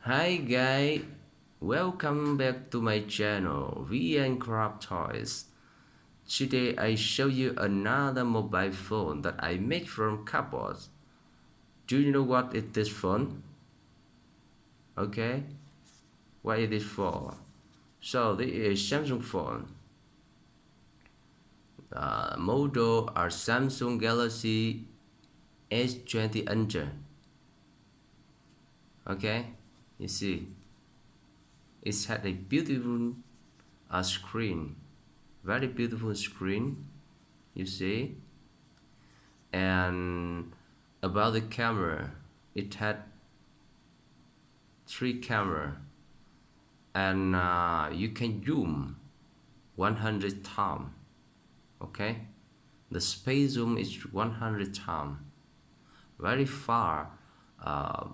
Hi guys, welcome back to my channel VN Craft Toys. Today I show you another mobile phone that I made from cardboard. Do you know what is this phone? Okay, what is this for? So this is Samsung phone. Model are Samsung Galaxy S20 Ultra. Okay, you see, it had a beautiful screen, very beautiful screen. You see, and about the camera, it had three camera, and you can zoom 100 times. Okay, the space zoom is 100 times, very far. uh,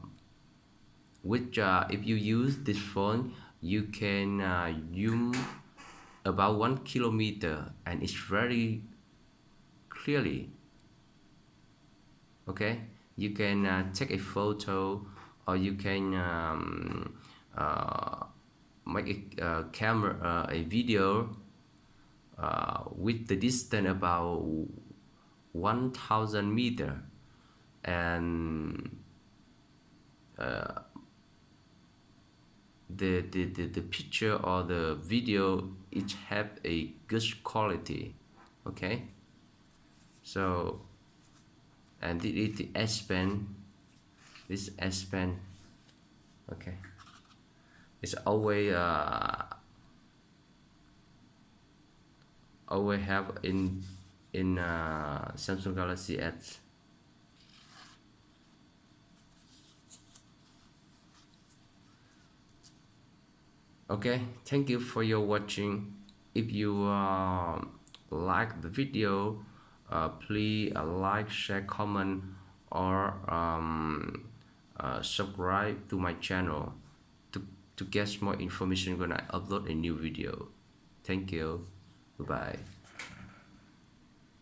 which if you use this phone, you can zoom about 1 kilometer, and it's very clearly. Okay, you can take a photo, or you can uh, make a camera a video with the distance about 1000 meter, and the picture or the video, it have a good quality. Okay, so, and this is the S Pen. This S Pen. Okay, it's always have in Samsung Galaxy S. Okay, thank you for your watching. If you like the video, please like, share, comment, or subscribe to my channel to get more information when I upload a new video. Thank you. Bye bye.